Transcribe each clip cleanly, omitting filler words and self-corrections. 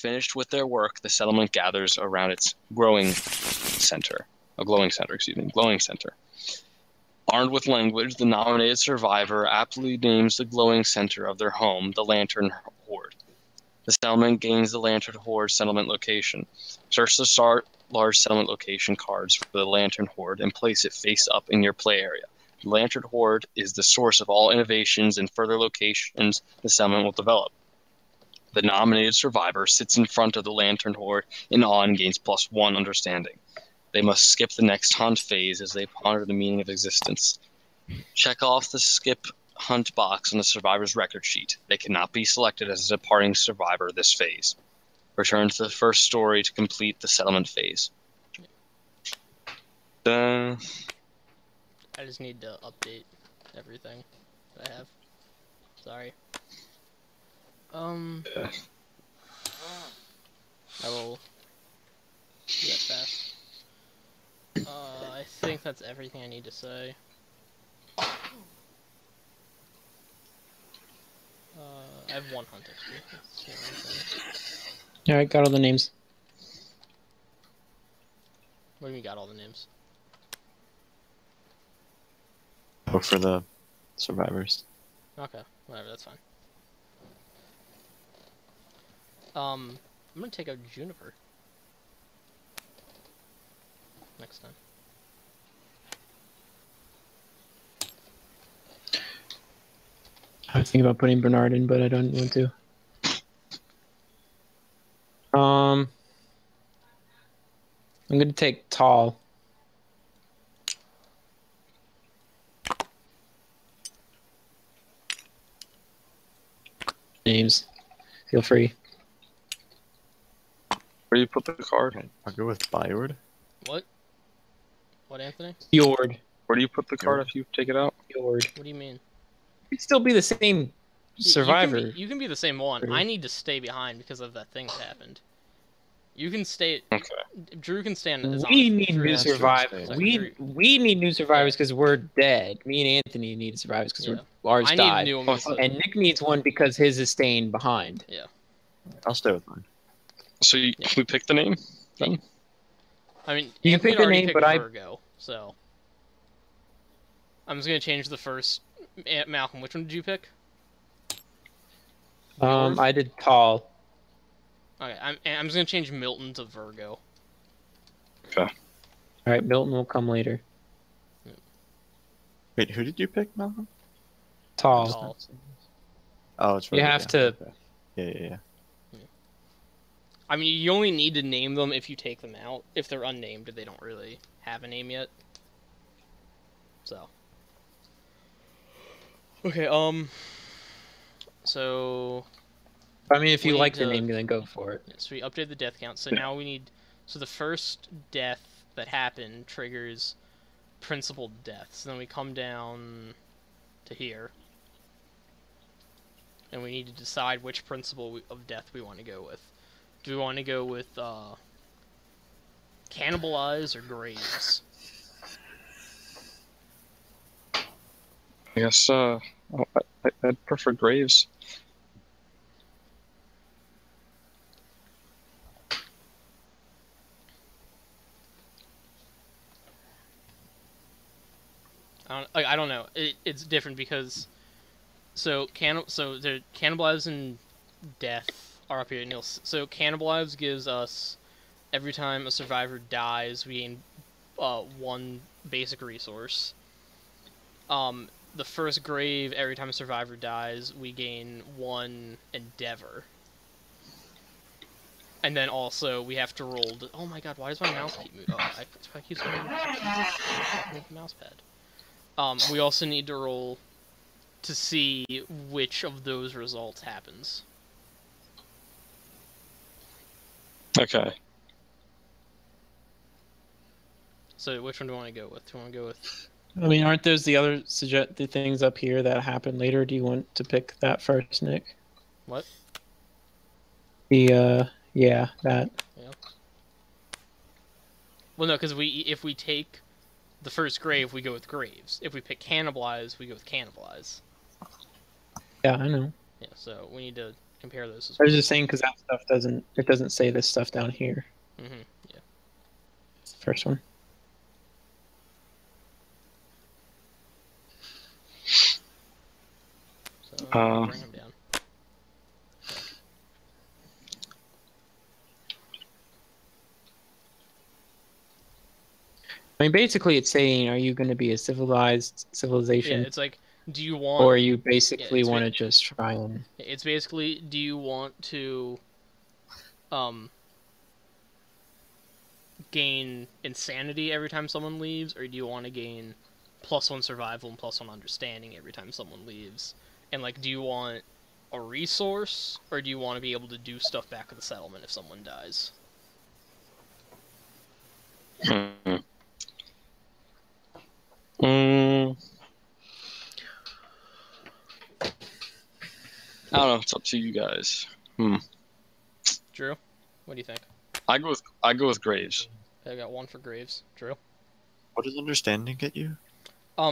finished with their work, the settlement gathers around its glowing center. Glowing center. Armed with language, the nominated survivor aptly names the glowing center of their home the Lantern Horde. The settlement gains the Lantern Horde settlement location. Search the large settlement location cards for the Lantern Horde and place it face up in your play area. The Lantern Horde is the source of all innovations and further locations the settlement will develop. The nominated survivor sits in front of the Lantern Horde in awe and gains +1 understanding. They must skip the next hunt phase as they ponder the meaning of existence. Check off the skip hunt box on the survivor's record sheet. They cannot be selected as a departing survivor this phase. Return to the first story to complete the settlement phase. I just need to update everything that I have. Sorry. I will do that fast. I think that's everything I need to say. I have 1 hunt XP. Alright, got all the names. What do you mean got all the names? Oh, for the survivors. Okay, whatever, that's fine. I'm gonna take out Juniper next time. I was thinking about putting Bernard in, but I don't want to. I'm gonna take Tall. Names. Feel free. Where do you put the card? Okay, I'll go with Byord. What? What, Anthony? Fjord. Where do you put the card if you take it out? Fjord. What do you mean? It'd still be the same survivor. You can be the same one. I need to stay behind because of that thing that happened. You can stay. Okay. Drew can stand as We on. need Drew new has- survivors. Sorry, We need new survivors because we're dead. Me and Anthony need survivors because ours I died. need new ones. And Nick needs one because his is staying behind. Yeah. I'll stay with mine. So we pick the name then? I mean, You Anthony pick the already name, picked but I- Virgo, so I'm just gonna change the first. Malcolm, which one did you pick? I did Tall. Okay, I'm just gonna change Milton to Virgo. Okay. All right, Milton will come later. Wait, who did you pick, Malcolm? Tall. Tall. Oh, it's You right. have to. Okay. Yeah. I mean, you only need to name them if you take them out. If they're unnamed, they don't really have a name yet. So. Okay, so... I mean, if you we like need the to- name, then go for it. So we updated the death count. So now we need... So the first death that happened triggers principal deaths. Then we come down to here. And we need to decide which principle of death we want to go with. Do we want to go with, Cannibalize or Graves? I guess I'd prefer Graves. I don't know. It's different because so the Cannibalize and Death are up here. And so Cannibalize gives us every time a survivor dies, we gain 1 basic resource. The first grave, every time a survivor dies, we gain 1 endeavor. And then also we have to roll. Oh my god! Why does my mouse keep moving? Oh, I keep saying move the mouse pad. We also need to roll to see which of those results happens. Okay. So which one do you want to go with? Do you want to go with? I mean, aren't those the other the things up here that happen later? Do you want to pick that first, Nick? What? Yeah, that. Yeah. Well, no, because if we take the first grave, we go with Graves. If we pick Cannibalize, we go with Cannibalize. Yeah, I know. Yeah, so we need to compare those as I well. was just saying because that stuff doesn't say this stuff down here. Yeah. It's the first one. So bring them down. I mean, basically, it's saying, are you going to be a civilized Yeah, civilization, it's like, do you want? or you basically it's want to just try and? It's basically, do you want to, gain insanity every time someone leaves, or do you want to gain +1 survival and +1 understanding every time someone leaves? And like, do you want a resource, or do you want to be able to do stuff back at the settlement if someone dies? I don't know. It's up to you guys. Drew, what do you think? I go with Graves. I got 1 for Graves. Drew? What does understanding get you?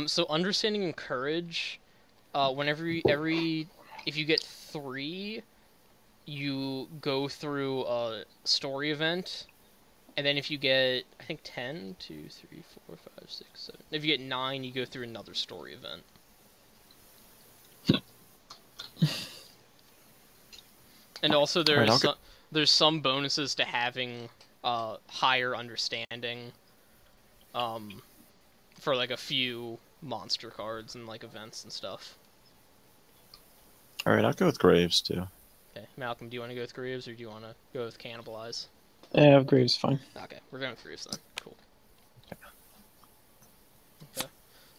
So understanding and courage, whenever if you get 3, you go through a story event, and then if you get, I think 10, 2, 3, 4, 5, 6, 7. If you get 9, you go through another story event. And also there's some bonuses to having higher understanding, for like a few monster cards and like events and stuff. All right, I'll go with Graves too. Okay, Malcolm, do you want to go with Graves or do you want to go with Cannibalize? Yeah, Graves is fine. Okay, we're going with Graves then. Cool. Okay.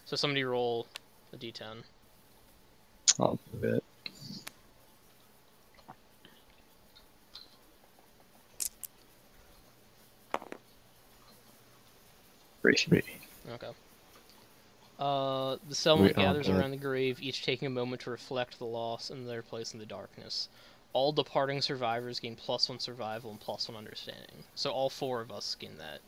So somebody roll a d10. I'll do it. Three. Okay. The settlement gathers okay. around the grave, each taking a moment to reflect the loss and their place in the darkness. All departing survivors gain +1 survival and +1 understanding. So all 4 of us gain that.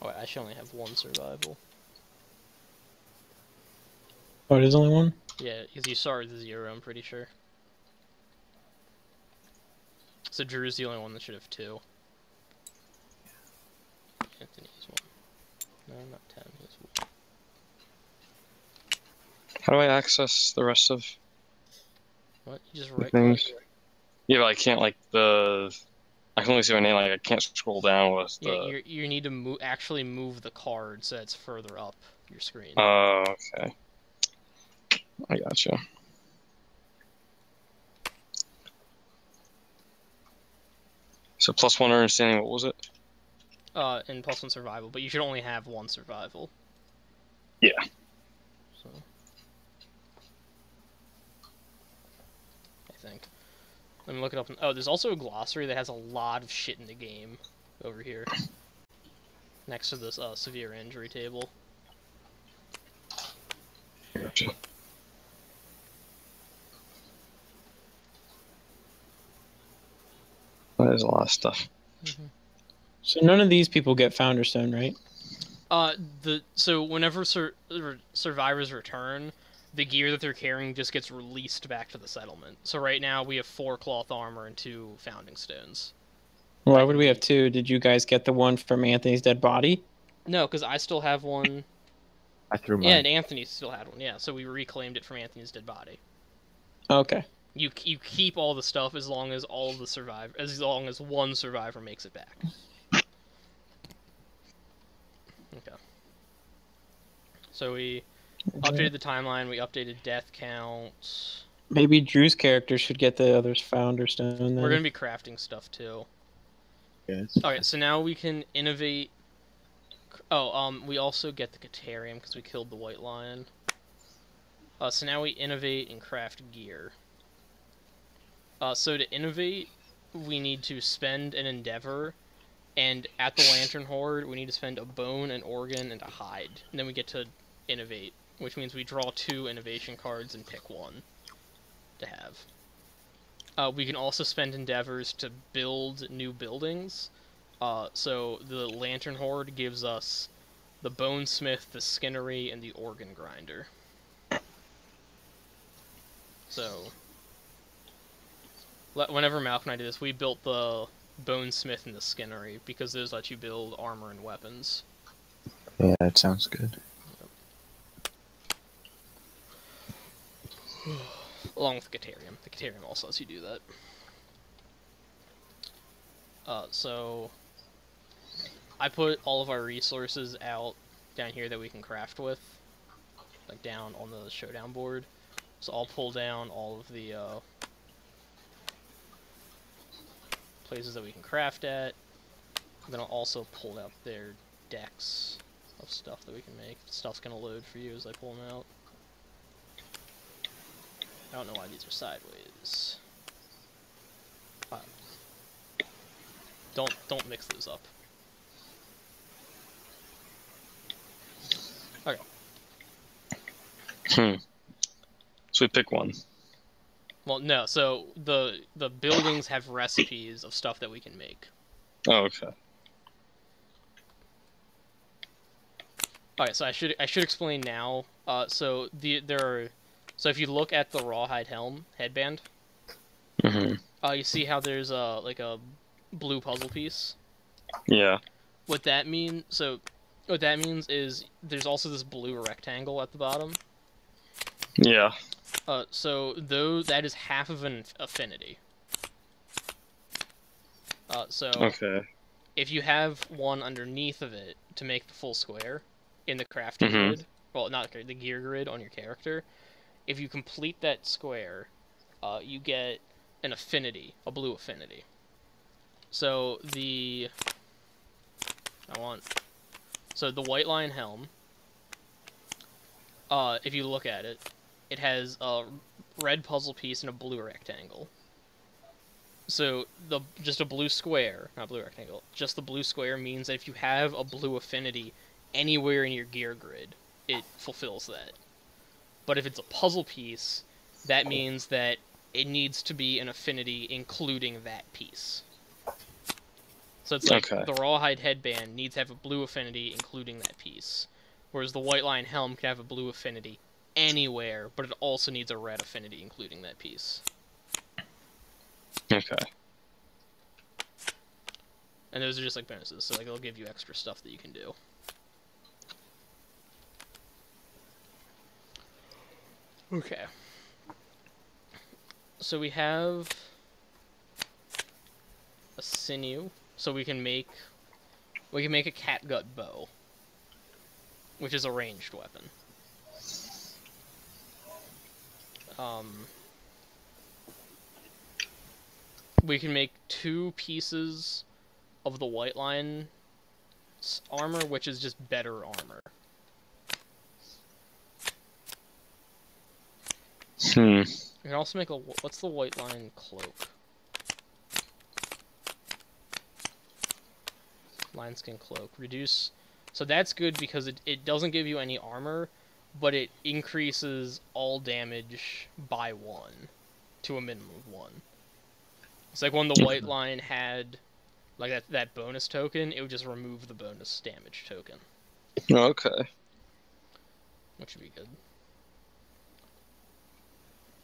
Oh, wait, I should only have 1 survival. Oh, it is only 1? Yeah, because you started with 0, I'm pretty sure. So Drew's the only one that should have 2. Anthony has 1. No, not 10. He has 1. How do I access the rest of What? You just the right things? click? Yeah, but I can't I can only see my name. Like I can't scroll down with the. Yeah, you need to actually move the card so it's further up your screen. Oh, okay. I gotcha. So +1 understanding. What was it? And +1 survival, but you should only have 1 survival. Yeah. So, I think. Let me look it up. Oh, there's also a glossary that has a lot of shit in the game over here. Next to this severe injury table. Gotcha. There's a lot of stuff. Mm-hmm. So none of these people get Founder Stone, right? So whenever survivors return, the gear that they're carrying just gets released back to the settlement. So right now we have 4 cloth armor and 2 founding stones. Why would we have 2? Did you guys get the one from Anthony's dead body? No, because I still have one. I threw mine. Yeah, and Anthony still had one. Yeah, so we reclaimed it from Anthony's dead body. Okay. You keep all the stuff as long as as long as 1 survivor makes it back. Okay. So we updated the timeline. We updated death counts. Maybe Drew's character should get the other's Founder Stone then. We're gonna be crafting stuff too. Yes. Okay, so now we can innovate. Oh, we also get the Caterium because we killed the White Lion. So now we innovate and craft gear. So to innovate, we need to spend an endeavor, and at the Lantern Horde, we need to spend a bone, an organ, and a hide. And then we get to innovate, which means we draw 2 innovation cards and pick 1 to have. We can also spend endeavors to build new buildings. So the Lantern Horde gives us the Bonesmith, the Skinnery, and the Organ Grinder. So, whenever Malcolm and I did this, we built the Bonesmith and the Skinnery, because those let you build armor and weapons. Yeah, it sounds good. Along with Caterium. The Caterium also lets you do that. So, I put all of our resources out down here that we can craft with, like down on the showdown board. So I'll pull down all of the places that we can craft at. And then I'll also pull out their decks of stuff that we can make. Stuff's gonna load for you as I pull them out. I don't know why these are sideways. Don't mix those up. Okay. So we pick one. Well, no. So the buildings have recipes of stuff that we can make. Oh, okay. Alright, so I should explain now. So if you look at the rawhide helm headband, you see how there's like a blue puzzle piece. Yeah. What that means is there's also this blue rectangle at the bottom. Yeah. So that is half of an affinity. So Okay. if you have one underneath of it to make the full square in the crafting grid, well, not the gear grid on your character, if you complete that square, you get an affinity, a blue affinity. So the white line helm, if you look at it, it has a red puzzle piece and a blue rectangle. So just a blue square, not blue rectangle, just the blue square means that if you have a blue affinity anywhere in your gear grid, it fulfills that. But if it's a puzzle piece, that means that it needs to be an affinity including that piece. So it's like the rawhide headband needs to have a blue affinity including that piece, whereas the white line helm can have a blue affinity anywhere, but it also needs a red affinity including that piece. Okay. And those are just like bonuses, so like it'll give you extra stuff that you can do. Okay. So we have a sinew, so we can make a catgut bow, which is a ranged weapon. We can make 2 pieces of the white line armor, which is just better armor. We can also make what's the white line cloak? Lineskin cloak. Reduce. So that's good because it doesn't give you any armor, but it increases all damage by 1 to a minimum of 1. It's like when the white line had like that bonus token, it would just remove the bonus damage token. Okay. Which would be good.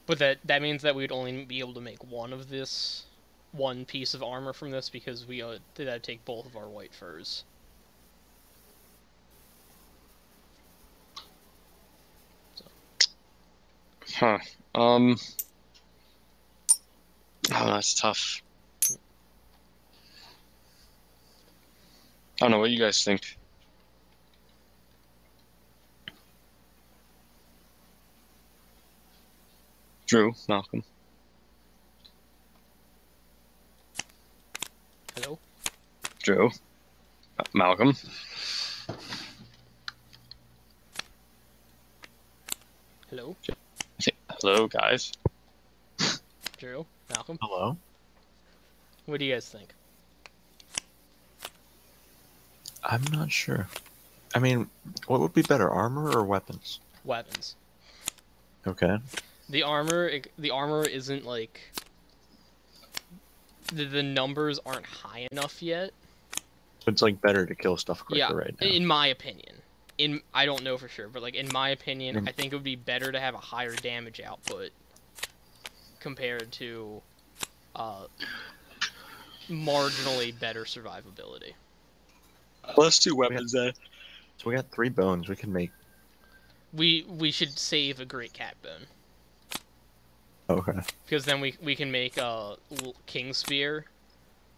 But that means that we'd only be able to make one piece of armor from this because we had to take both of our white furs. So. Oh, that's tough. I don't know what you guys think. Drew, Malcolm. Hello? Drew. Malcolm. Hello? Hello, guys. Drew? Malcolm? Hello? What do you guys think? I'm not sure. I mean, what would be better, armor or weapons? Weapons. Okay. The armor isn't like the numbers aren't high enough yet. It's like better to kill stuff quicker Yeah, right now. in my opinion. I don't know for sure, but like in my opinion, I think it would be better to have a higher damage output compared to marginally better survivability. Let's do weapons then. So we got 3 bones. We can make. We should save a great cat bone. Okay. Because then we can make a king spear,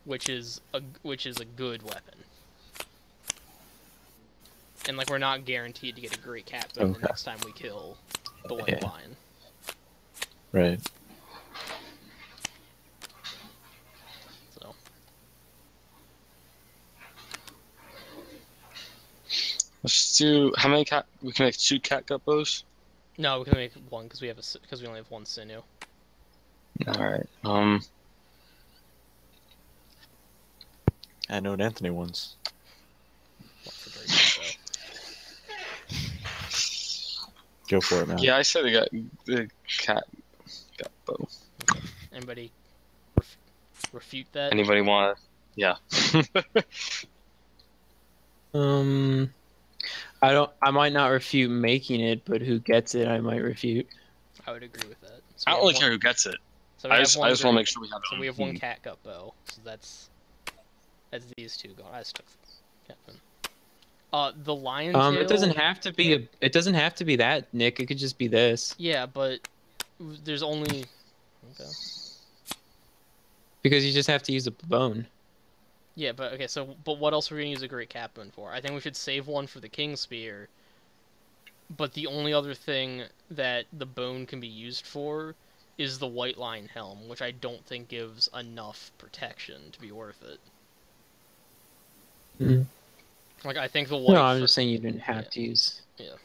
which is a good weapon. And like we're not guaranteed to get a great cat bone the next time we kill the white lion. Right. So. Let's do how many cat? We can make 2 cat gut bows. No, we can make 1 because we only have 1 sinew. All right. I know what Anthony wants. What for Drake, Go for it, man. Yeah, I said we got the cat gut bow. okay. Anybody refute that? Anybody want? Yeah. I might not refute making it, but who gets it, I might refute. I would agree with that. So I don't really care who gets it. So I just want to make sure we have it. So we have 1 cat gut bow. So that's these 2 gone. I just took the cat bone. The lion tail. It doesn't have to be it doesn't have to be that, Nick. It could just be this. Yeah, but there's only. Okay. Because you just have to use a bone. Yeah, but okay. So, but what else are we gonna use a great cat bone for? I think we should save 1 for the king spear. But the only other thing that the bone can be used for is the white lion helm, which I don't think gives enough protection to be worth it. Mm-hmm. Like I think the white. No, I'm just saying you didn't have to use. Yeah.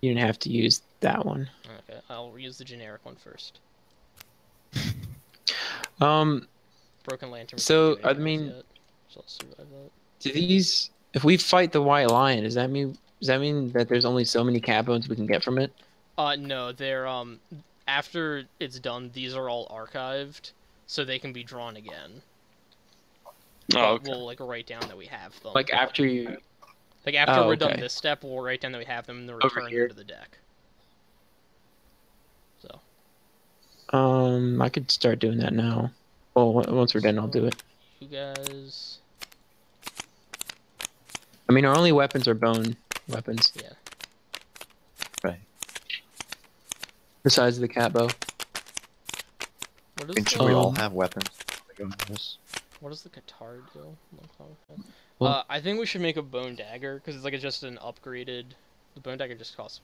You didn't have to use that one. Okay, I'll use the generic one first. Broken lantern. So I mean, yet, so I'll survive that. do these? If we fight the white lion, does that mean that there's only so many cat bones we can get from it? No, they're after it's done, these are all archived, so they can be drawn again. Oh, okay. We'll like write down that we have them. Like after you. Like after we're done okay. this step, we'll write down that we have them and then Over return here? them to the deck. So. I could start doing that now. Well, once we're done, I'll do it. You guys. I mean, our only weapons are bone weapons. Yeah. Right. Besides the cat bow. What is And should the we all have weapons? what does the Qatar do? Well- I think we should make a bone dagger because it's like just an upgraded. The bone dagger just costs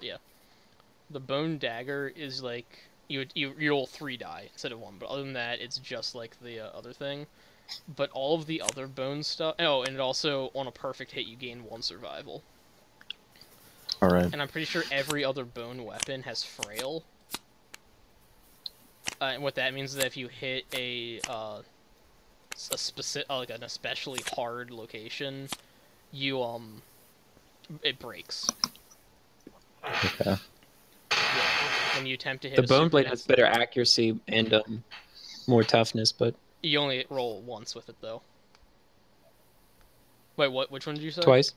The bone dagger is like you roll 3 die instead of 1, but other than that, it's just like the other thing. But all of the other bone stuff. Oh, and it also on a perfect hit you gain 1 survival. All right. And I'm pretty sure every other bone weapon has frail. And what that means is that if you hit a specific, like an especially hard location, you it breaks. Okay. Yeah, when you attempt to hit The a bone super blade has dense- better accuracy and more toughness, but You only roll once with it though. Wait, what? Which one did you say? twice.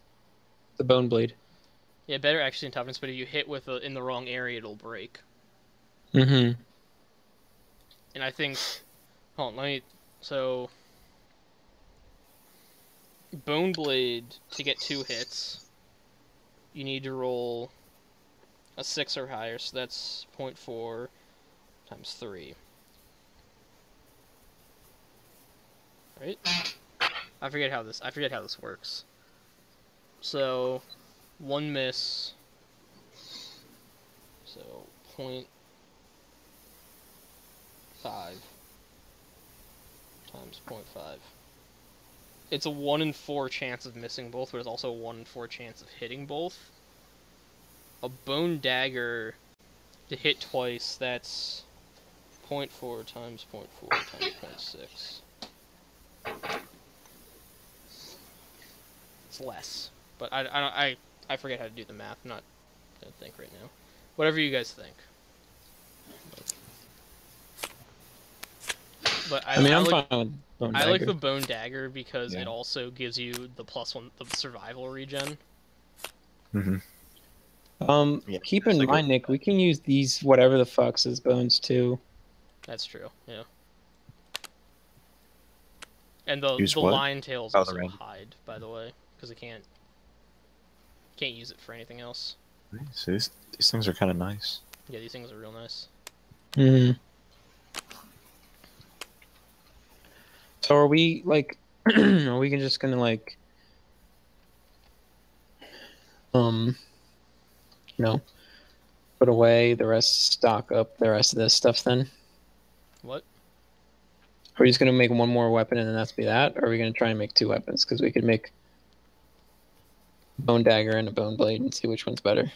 The bone blade. Yeah, better accuracy and toughness, but if you hit with in the wrong area, it'll break. Mm-hmm. And I think, hold on, let me. So, bone blade to get 2 hits, you need to roll a 6 or higher, so that's 0.4 times 3. Right? I forget how this works. So, 1 miss. So 0.5 times 0.5. It's a 1 in 4 chance of missing both, but it's also a 1 in 4 chance of hitting both. A bone dagger to hit twice, that's 0.4 times 0.4 times 0.6. It's less, but I forget how to do the math. I'm not gonna think right now. Whatever you guys think. But I mean, I'm like, fine with bone I dagger. like the bone dagger because Yeah. it also gives you the +1 the survival regen. Mm-hmm. Yeah, Keep I in think mind, Nick, we can use these whatever the fucks as bones too. That's true. Yeah. And the Use the what? lion tails Oh, the also random. hide, by the way, because it can't use it for anything else. So these things are kind of nice. Yeah, these things are real nice. Hmm. So are we like, are we just gonna like, you know, put away the rest, stock up the rest of this stuff then? What? Are we just gonna make one more weapon and then that's be that? Or are we gonna try and make 2 weapons? Because we could make bone dagger and a bone blade and see which one's better.